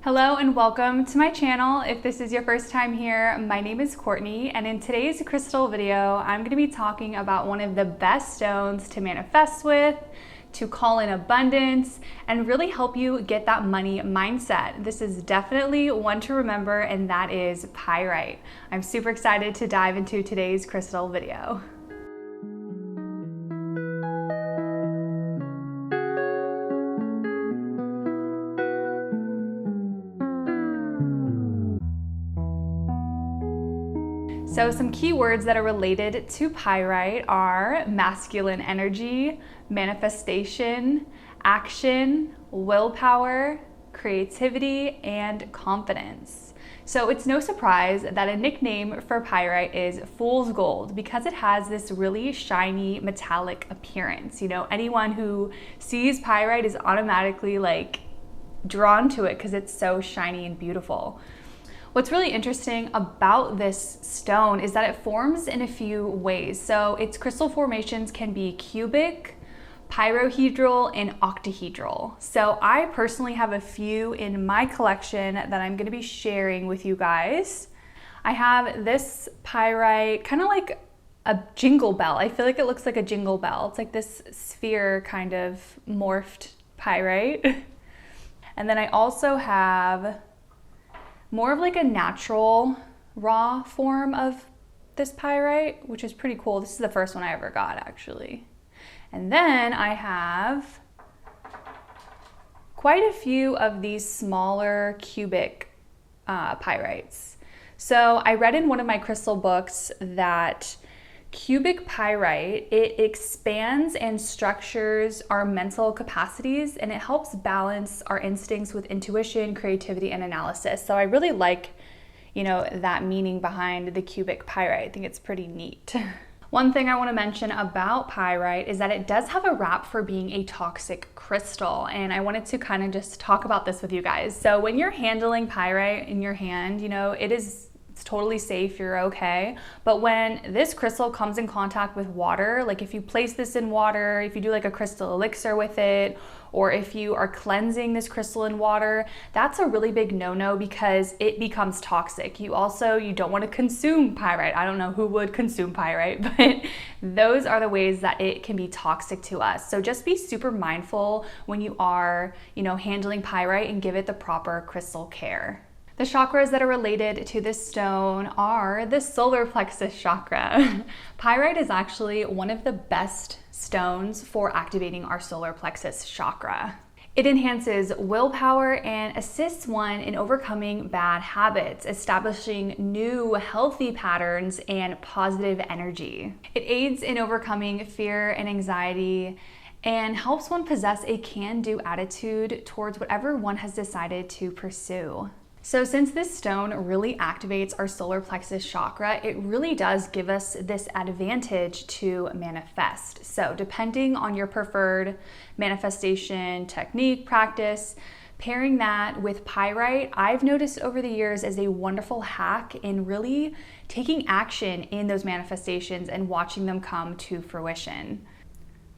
Hello and welcome to my channel. If this is your first time here, my name is Courtney, and in today's crystal video, I'm going to be talking about one of the best stones to manifest with, to call in abundance, and really help you get that money mindset. This is definitely one to remember, and that is pyrite. I'm super excited to dive into today's crystal video. So some key words that are related to pyrite are masculine energy, manifestation, action, willpower, creativity, and confidence. So it's no surprise that a nickname for pyrite is fool's gold because it has this really shiny metallic appearance. You know, anyone who sees pyrite is automatically drawn to it because it's so shiny and beautiful. What's really interesting about this stone is that it forms in a few ways. So its crystal formations can be cubic, pyrohedral, and octahedral. So I personally have a few in my collection that I'm going to be sharing with you guys. I have this pyrite, kind of like a jingle bell. I feel like it looks like a jingle bell. It's like this sphere kind of morphed pyrite. And then I also have more of like a natural raw form of this pyrite, which is pretty cool. This is the first one I ever got, actually. And then I have quite a few of these smaller cubic pyrites. So I read in one of my crystal books that cubic pyrite, it expands and structures our mental capacities, and it helps balance our instincts with intuition, creativity, and analysis. So I really like, that meaning behind the cubic pyrite. I think it's pretty neat. One thing I want to mention about pyrite is that it does have a rap for being a toxic crystal, and I wanted to kind of just talk about this with you guys. So when you're handling pyrite in your hand, it's totally safe, you're okay. But when this crystal comes in contact with water, like if you place this in water, if you do like a crystal elixir with it, or if you are cleansing this crystal in water, that's a really big no-no because it becomes toxic. You don't want to consume pyrite. I don't know who would consume pyrite, but those are the ways that it can be toxic to us. So just be super mindful when you are, handling pyrite, and give it the proper crystal care. The chakras that are related to this stone are the solar plexus chakra. Pyrite is actually one of the best stones for activating our solar plexus chakra. It enhances willpower and assists one in overcoming bad habits, establishing new healthy patterns and positive energy. It aids in overcoming fear and anxiety and helps one possess a can-do attitude towards whatever one has decided to pursue. So since this stone really activates our solar plexus chakra, it really does give us this advantage to manifest. So depending on your preferred manifestation technique, practice, pairing that with pyrite, I've noticed over the years as a wonderful hack in really taking action in those manifestations and watching them come to fruition.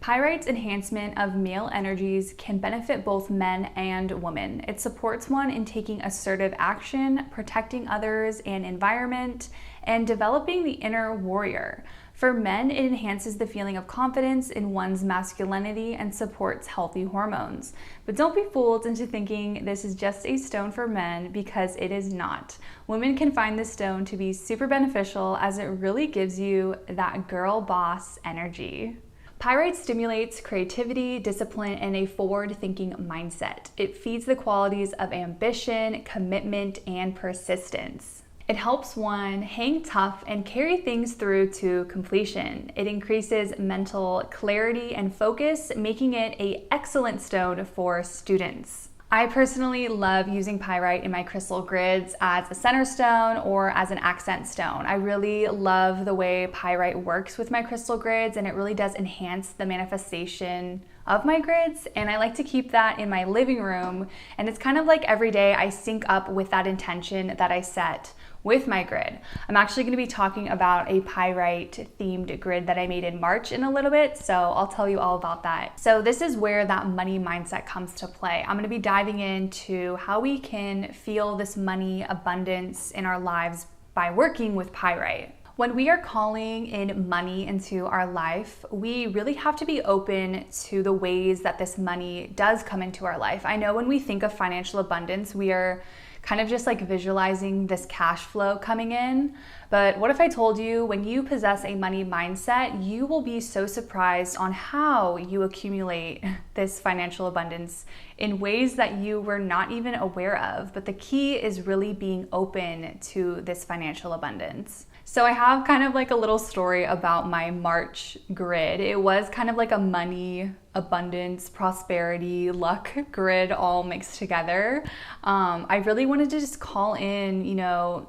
Pyrite's enhancement of male energies can benefit both men and women. It supports one in taking assertive action, protecting others and environment, and developing the inner warrior. For men, it enhances the feeling of confidence in one's masculinity and supports healthy hormones. But don't be fooled into thinking this is just a stone for men, because it is not. Women can find this stone to be super beneficial as it really gives you that girl boss energy. Pyrite stimulates creativity, discipline, and a forward-thinking mindset. It feeds the qualities of ambition, commitment, and persistence. It helps one hang tough and carry things through to completion. It increases mental clarity and focus, making it an excellent stone for students. I personally love using pyrite in my crystal grids as a center stone or as an accent stone. I really love the way pyrite works with my crystal grids, and it really does enhance the manifestation of my grids, and I like to keep that in my living room, and it's kind of like every day I sync up with that intention that I set with my grid. I'm actually going to be talking about a pyrite themed grid that I made in March in a little bit, so I'll tell you all about that. So this is where that money mindset comes to play. I'm going to be diving into how we can feel this money abundance in our lives by working with pyrite. When we are calling in money into our life, we really have to be open to the ways that this money does come into our life. I know when we think of financial abundance, we are kind of just like visualizing this cash flow coming in. But what if I told you when you possess a money mindset, you will be so surprised on how you accumulate this financial abundance in ways that you were not even aware of. But the key is really being open to this financial abundance. So I have kind of like a little story about my March grid. It was kind of like a money, abundance, prosperity, luck grid all mixed together. I really wanted to just call in,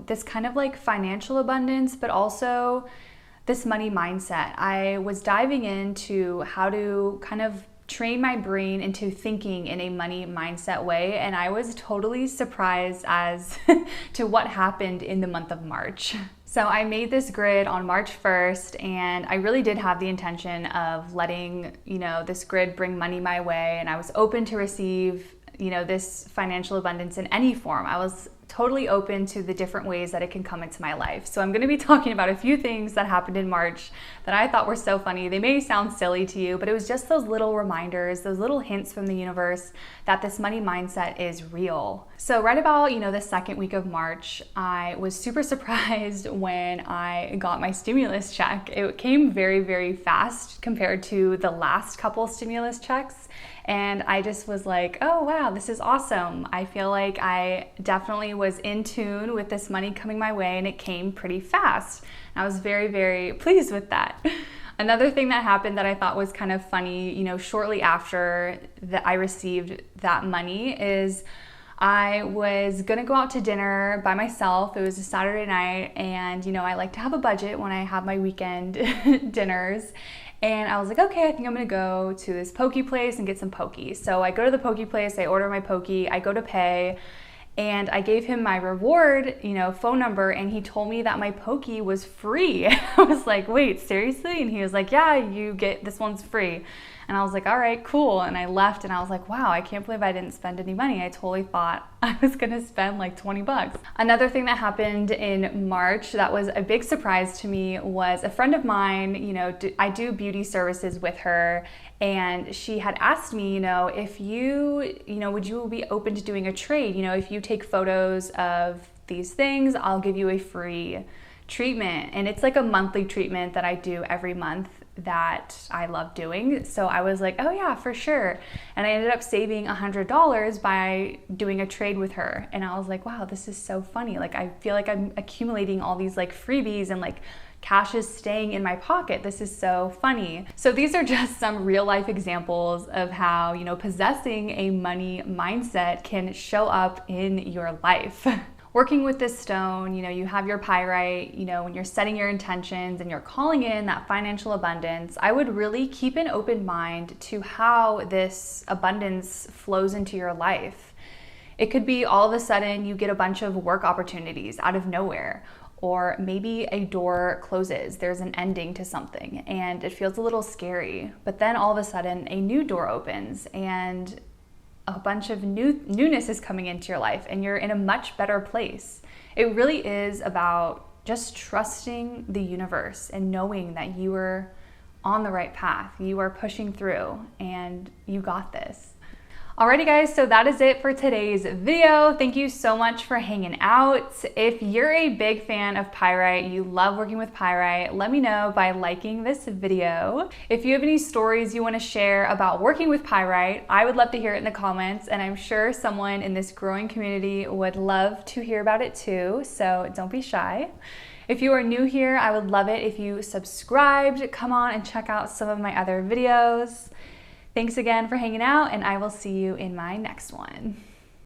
this kind of like financial abundance, but also this money mindset. I was diving into how to kind of train my brain into thinking in a money mindset way, and I was totally surprised as to what happened in the month of March. So I made this grid on March 1st, and I really did have the intention of letting, this grid bring money my way, and I was open to receive, this financial abundance in any form. I was totally open to the different ways that it can come into my life. So I'm going to be talking about a few things that happened in March that I thought were so funny. They may sound silly to you, but it was just those little reminders, those little hints from the universe that this money mindset is real. So right about, the second week of March, I was super surprised when I got my stimulus check. It came very, very fast compared to the last couple stimulus checks. And I just was like, oh wow, this is awesome. I feel like I definitely was in tune with this money coming my way, and it came pretty fast. And I was very, very pleased with that. Another thing that happened that I thought was kind of funny, shortly after that I received that money is I was gonna go out to dinner by myself. It was a Saturday night, and I like to have a budget when I have my weekend dinners. And I was like, okay, I think I'm gonna go to this poke place and get some poke. So I go to the poke place, I order my poke, I go to pay, and I gave him my reward, phone number, and he told me that my poke was free. I was like, wait, seriously? And he was like, yeah, this one's free. And I was like, all right, cool. And I left, and I was like, wow, I can't believe I didn't spend any money. I totally thought I was gonna spend like 20 bucks. Another thing that happened in March that was a big surprise to me was a friend of mine, I do beauty services with her, and she had asked me, if would you be open to doing a trade? If you take photos of these things, I'll give you a free treatment. And it's like a monthly treatment that I do every month that I love doing. So I was like, oh yeah, for sure. And I ended up saving $100 by doing a trade with her. And I was like, wow, this is so funny. Like, I feel like I'm accumulating all these like freebies, and like cash is staying in my pocket. This is so funny. So these are just some real life examples of how, possessing a money mindset can show up in your life. Working with this stone, you have your pyrite, when you're setting your intentions and you're calling in that financial abundance, I would really keep an open mind to how this abundance flows into your life. It could be all of a sudden you get a bunch of work opportunities out of nowhere, or maybe a door closes, there's an ending to something and it feels a little scary, but then all of a sudden a new door opens and a bunch of newness is coming into your life, and you're in a much better place. It really is about just trusting the universe and knowing that you are on the right path. You are pushing through, and you got this. Alrighty guys, so that is it for today's video. Thank you so much for hanging out. If you're a big fan of pyrite, you love working with pyrite, let me know by liking this video. If you have any stories you want to share about working with pyrite, I would love to hear it in the comments, and I'm sure someone in this growing community would love to hear about it too, so don't be shy. If you are new here, I would love it if you subscribed. Come on and check out some of my other videos. Thanks again for hanging out, and I will see you in my next one.